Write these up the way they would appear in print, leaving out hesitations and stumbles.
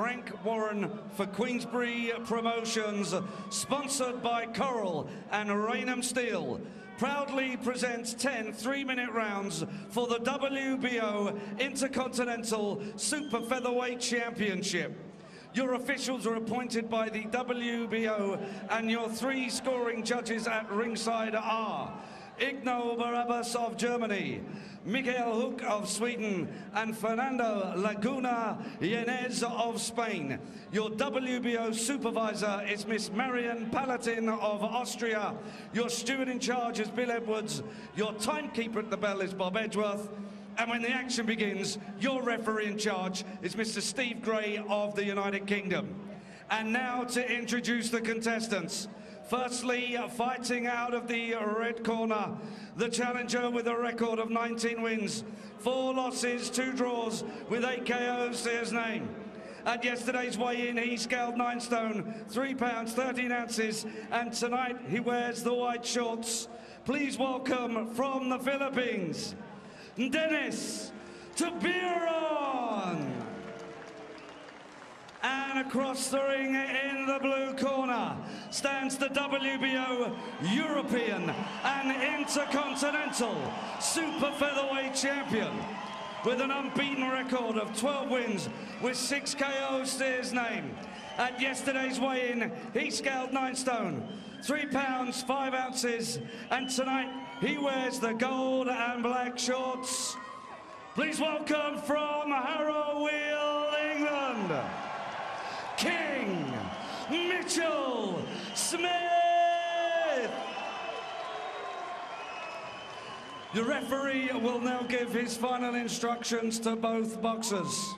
Frank Warren for Queensbury Promotions, sponsored by Coral and Raynham Steel, proudly presents 10 3-minute rounds for the WBO Intercontinental Super Featherweight Championship. Your officials are appointed by the WBO, and your 3 scoring judges at ringside are Igno Barabbas of Germany, Miguel Hook of Sweden, and Fernando Laguna Yanez of Spain. Your WBO supervisor is Miss Marion Palatin of Austria. Your steward in charge is Bill Edwards. Your timekeeper at the bell is Bob Edgeworth. And when the action begins, your referee in charge is Mr. Steve Gray of the United Kingdom. And now to introduce the contestants. Firstly, fighting out of the red corner, the challenger with a record of 19 wins, 4 losses, 2 draws, with 8 KOs to his name. At yesterday's weigh-in, he scaled 9 stone, 3 pounds, 13 ounces, and tonight he wears the white shorts. Please welcome from the Philippines, Dennis Tubieron. And across the ring in the blue corner stands the WBO European and Intercontinental Super Featherweight Champion with an unbeaten record of 12 wins with 6 KOs to his name. At yesterday's weigh-in, he scaled 9 stone, 3 pounds, 5 ounces, and tonight he wears the gold and black shorts. Please welcome from Harrowweald, England, King Mitchell Smith. The referee will now give his final instructions to both boxers.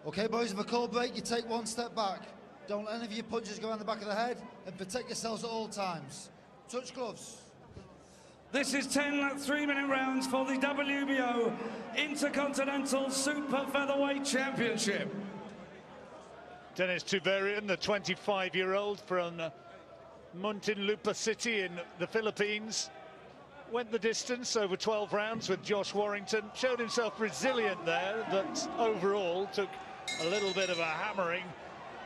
Okay, boys, if I call break, you take 1 step back. Don't let any of your punches go around the back of the head, and protect yourselves at all times. Touch gloves. This is 10 3-minute rounds for the WBO Intercontinental Super Featherweight Championship. Dennis Tubieron, the 25-year-old from Muntinlupa City in the Philippines, went the distance over 12 rounds with Josh Warrington, showed himself resilient there, but overall took a little bit of a hammering.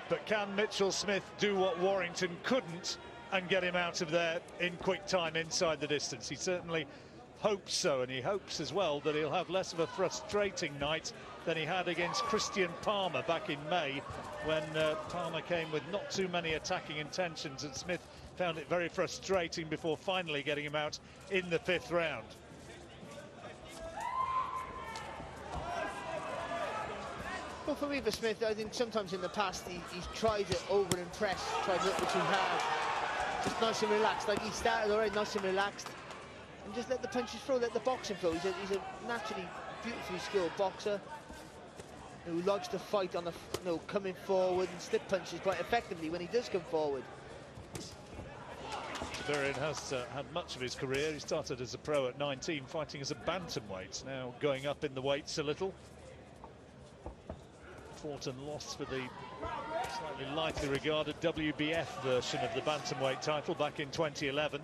But can Mitchell Smith do what Warrington couldn't and get him out of there in quick time inside the distance? He certainly hopes so, and he hopes as well that he'll have less of a frustrating night than he had against Christian Palmer back in May, when Palmer came with not too many attacking intentions, and Smith found it very frustrating before finally getting him out in the 5th round. Well, for me, for Smith, I think sometimes in the past he's tried to over-impress, tried to look too hard. Just nice and relaxed, like he started already nice and relaxed. And just let the punches flow, let the boxing flow. He's a naturally beautifully skilled boxer who likes to fight on the, coming forward and slip punches quite effectively when he does come forward. Tubieron has had much of his career. He started as a pro at 19, fighting as a bantamweight, now going up in the weights a little. Fought and lost for the slightly lightly regarded WBF version of the bantamweight title back in 2011.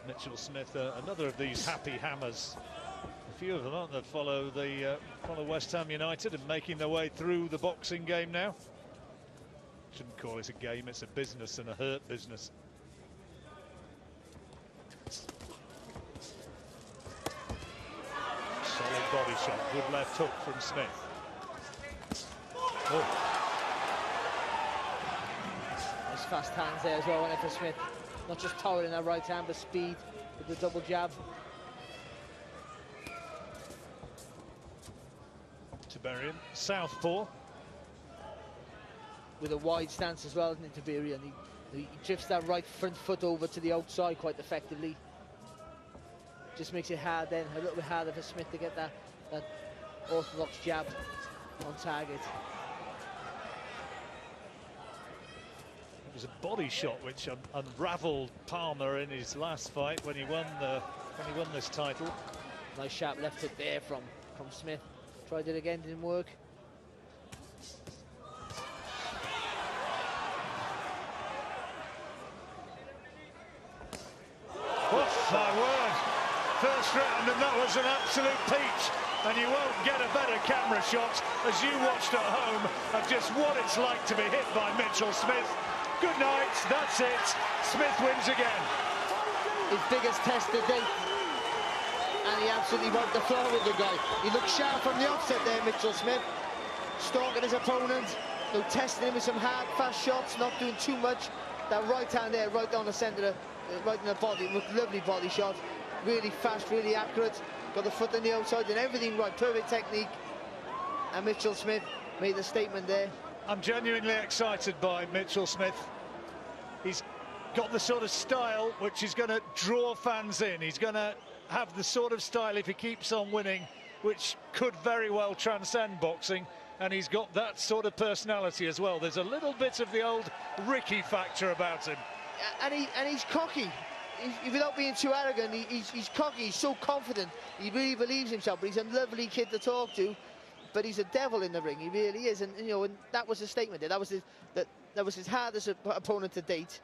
Mitchell Smith, another of these happy hammers. A few of them, aren't there, follow West Ham United and making their way through the boxing game now. Shouldn't call it a game, it's a business, and a hurt business. Solid body shot, good left hook from Smith. Oh. Nice fast hands there as well, wasn't it, for Smith? Not just power in that right hand, but speed with the double jab. Tubieron, southpaw. With a wide stance as well, isn't it, Tubieron? He drifts that right front foot over to the outside quite effectively. Just makes it hard then, a little bit harder for Smith to get that orthodox jab on target. It was a body shot which unravelled Palmer in his last fight when he won this title. Nice sharp left hook there from Smith. Tried it again, didn't work. Oh, my word. First round, and that was an absolute peach. And you won't get a better camera shot, as you watched at home, of just what it's like to be hit by Mitchell Smith. Good night, that's it. Smith wins again. His biggest test to date. And he absolutely wiped the floor with the guy. He looked sharp from the offset there, Mitchell Smith. Stalking his opponent, testing him with some hard, fast shots, not doing too much. That right hand there, right down the centre, right in the body, lovely body shot. Really fast, really accurate. Got the foot on the outside and everything right, perfect technique. And Mitchell Smith made a statement there. I'm genuinely excited by Mitchell Smith. He's got the sort of style which is going to draw fans in. He's going to have the sort of style, if he keeps on winning, which could very well transcend boxing. And he's got that sort of personality as well. There's a little bit of the old Ricky factor about him. And he's cocky. Without being too arrogant, he's cocky, he's so confident. He really believes himself, but he's a lovely kid to talk to. But he's a devil in the ring, he really is. And, you know, and that was the statement there. That was his hardest opponent to date,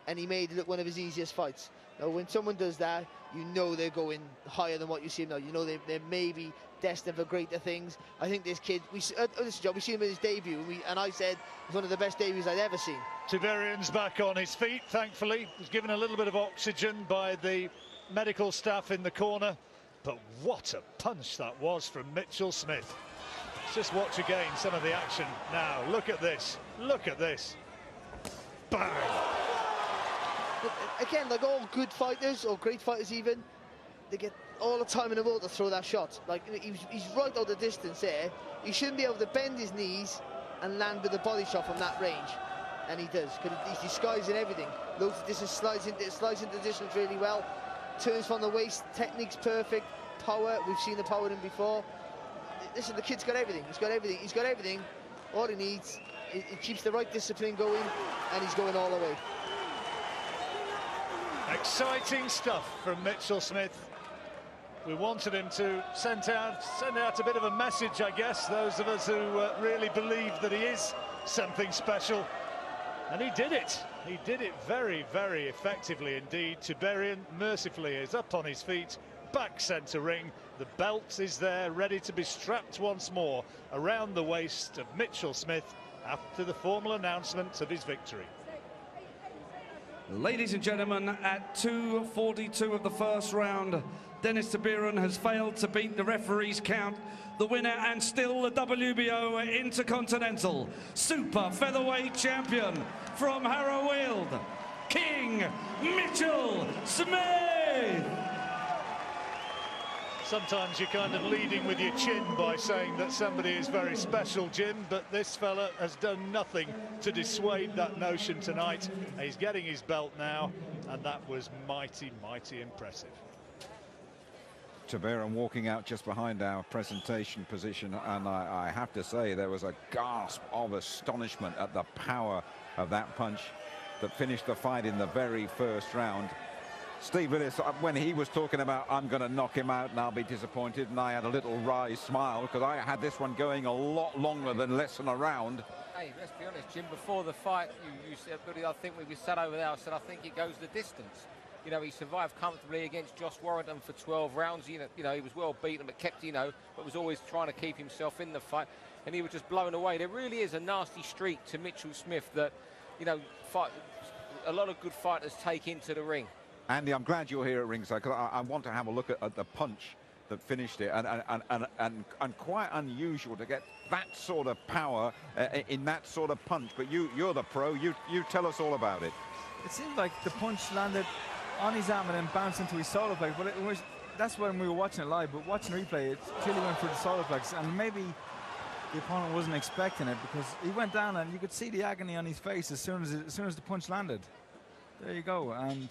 and he made it look one of his easiest fights. You know, when someone does that, you know they're going higher than what you see him now. You know they're maybe destined for greater things. I think this kid, we see him in his debut, and I said it's one of the best debuts I'd ever seen. Tuberion's back on his feet, thankfully. He was given a little bit of oxygen by the medical staff in the corner. But what a punch that was from Mitchell Smith. Let's just watch again some of the action now. Look at this. Look at this. Bang! Again, like all good fighters, or great fighters even, they get all the time in the world to throw that shot. Like, he's right out the distance there. He shouldn't be able to bend his knees and land with a body shot from that range. And he does, because he's disguising everything. Loads of distance, slides into distance really well. Turns from the waist, technique's perfect. Power, we've seen the power in him before. Listen, the kid's got everything. He's got everything. He's got everything. All he needs, he keeps the right discipline going, and he's going all the way. Exciting stuff from Mitchell Smith. We wanted him to send out a bit of a message, I guess, those of us who really believe that he is something special. And he did it. He did it very, very effectively indeed. Tubieron mercifully is up on his feet, back centre ring. The belt is there, ready to be strapped once more around the waist of Mitchell Smith after the formal announcement of his victory. Ladies and gentlemen, at 2:42 of the first round, Dennis Tubieron has failed to beat the referee's count. The winner and still the WBO Intercontinental Super Featherweight Champion from Harrow, King Mitchell Smith. Sometimes you're kind of leading with your chin by saying that somebody is very special, Jim, but this fella has done nothing to dissuade that notion tonight. He's getting his belt now, and that was mighty, mighty impressive. Tubieron walking out just behind our presentation position, and I have to say there was a gasp of astonishment at the power of that punch that finished the fight in the very first round. Steve Willis, when he was talking about I'm going to knock him out and I'll be disappointed, and I had a little wry smile because I had this one going a lot longer than less than a round. Hey, let's be honest, Jim, before the fight you said, Billy, I think we sat over there, I said I think it goes the distance. You know, he survived comfortably against Josh Warrington for 12 rounds. You know, he was well beaten, but kept, but was always trying to keep himself in the fight. And he was just blown away. There really is a nasty streak to Mitchell Smith that, a lot of good fighters take into the ring. Andy, I'm glad you're here at ringside because I want to have a look at the punch that finished it, and quite unusual to get that sort of power in that sort of punch. But you're the pro. You tell us all about it. It seemed like the punch landed on his arm and then bounced into his solar plex. But that's when we were watching it live. But watching replay, it clearly went through the solar plex, and maybe the opponent wasn't expecting it because he went down and you could see the agony on his face as soon as the punch landed. There you go. And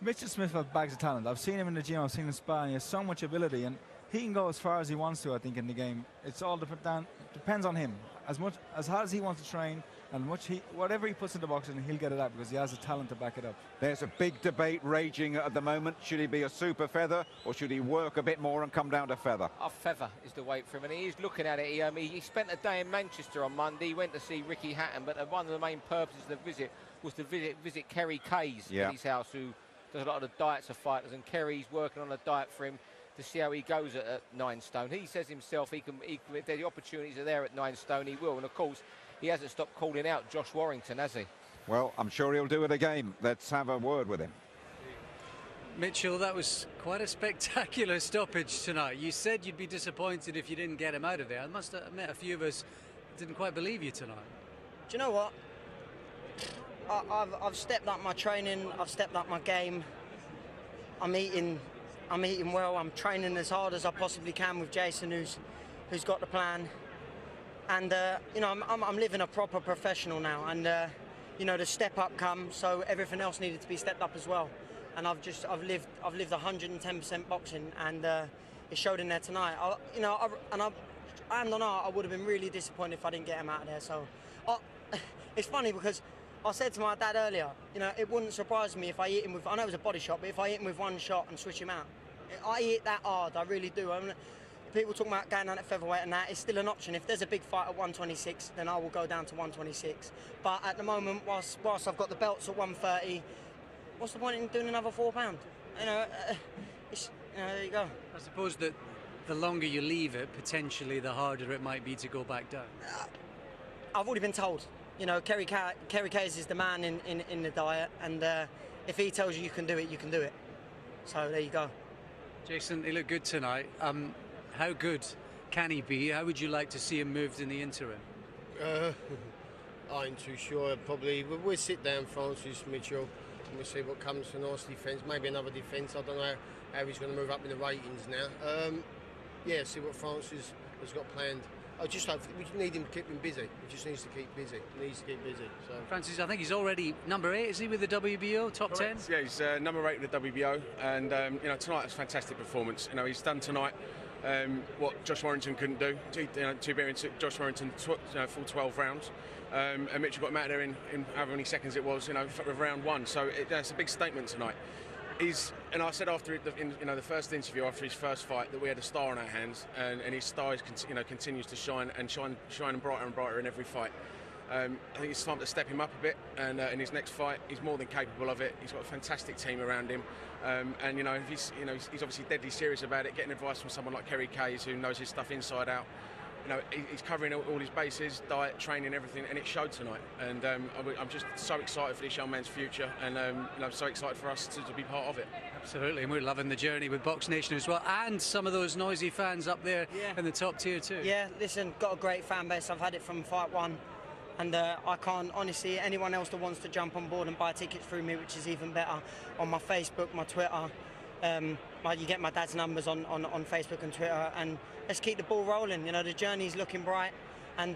Mitchell Smith has bags of talent. I've seen him in the gym, I've seen him spar, and he has so much ability, and he can go as far as he wants to, I think, in the game. It's all depends on him. As hard as he wants to train, and whatever he puts into boxing, he'll get it up because he has the talent to back it up. There's a big debate raging at the moment. Should he be a super feather, or should he work a bit more and come down to feather? A feather is the weight for him, and he's looking at it. He spent a day in Manchester on Monday. He went to see Ricky Hatton, but one of the main purposes of the visit was to visit Kerry Kays at his house, who does a lot of the diets of fighters, and Kerry's working on a diet for him to see how he goes at 9 stone. He says himself if the opportunities are there at 9 stone, he will. And of course, he hasn't stopped calling out Josh Warrington, has he? Well, I'm sure he'll do it again. Let's have a word with him. Mitchell, that was quite a spectacular stoppage tonight. You said you'd be disappointed if you didn't get him out of there. I must admit, a few of us didn't quite believe you tonight. Do you know what? I've stepped up my training. I've stepped up my game. I'm eating well. I'm training as hard as I possibly can with Jason, who's got the plan. And you know, I'm living a proper professional now. And you know, the step up come, so everything else needed to be stepped up as well. And I've lived 110% boxing, and it showed in there tonight. I would have been really disappointed if I didn't get him out of there. So it's funny because I said to my dad earlier, you know, it wouldn't surprise me if I hit him with, I know it was a body shot, but if I hit him with one shot and switch him out. I hit that hard, I really do. I mean, people talking about going down at featherweight and that, it's still an option. If there's a big fight at 126, then I will go down to 126. But at the moment, whilst I've got the belts at 130, what's the point in doing another £4? You know, there you go. I suppose that the longer you leave it, potentially the harder it might be to go back down. I've already been told. You know, Kerry Kayes is the man in the diet, and if he tells you can do it, you can do it. So there you go. Jason, he looked good tonight. How good can he be? How would you like to see him moved in the interim? I ain't too sure. Probably we'll sit down, Francis, Mitchell, and we'll see what comes for a nice defence. Maybe another defence. I don't know how he's going to move up in the ratings now. Yeah, see what Francis has got planned. I just hope we need him to keep him busy. He just needs to keep busy. He needs to keep busy. So Francis, I think he's already number 8, is he, with the WBO top 10? Yeah, he's number 8 with the WBO, and you know, tonight was a fantastic performance. You know, he's done tonight what Josh Warrington couldn't do. Tubieron took Josh Warrington full 12 rounds, and Mitchell got him out there in however many seconds it was, you know, for round 1. So it's a big statement tonight. And I said after the first interview after his first fight that we had a star on our hands, and his star continues to shine brighter and brighter in every fight. I think it's time to step him up a bit, and in his next fight, he's more than capable of it. He's got a fantastic team around him, and you know, he's obviously deadly serious about it. Getting advice from someone like Kerry Kayes, who knows his stuff inside out. You know, he's covering all his bases, diet, training, everything, and it showed tonight. And I'm just so excited for this young man's future, and you know, so excited for us to be part of it. Absolutely, and we're loving the journey with Box Nation as well, and some of those noisy fans up there in the top tier too. Yeah, listen, got a great fan base. I've had it from fight 1, and I can't honestly, anyone else that wants to jump on board and buy tickets through me, which is even better, on my Facebook, my Twitter. You get my dad's numbers on Facebook and Twitter, and let's keep the ball rolling. You know, the journey's looking bright, and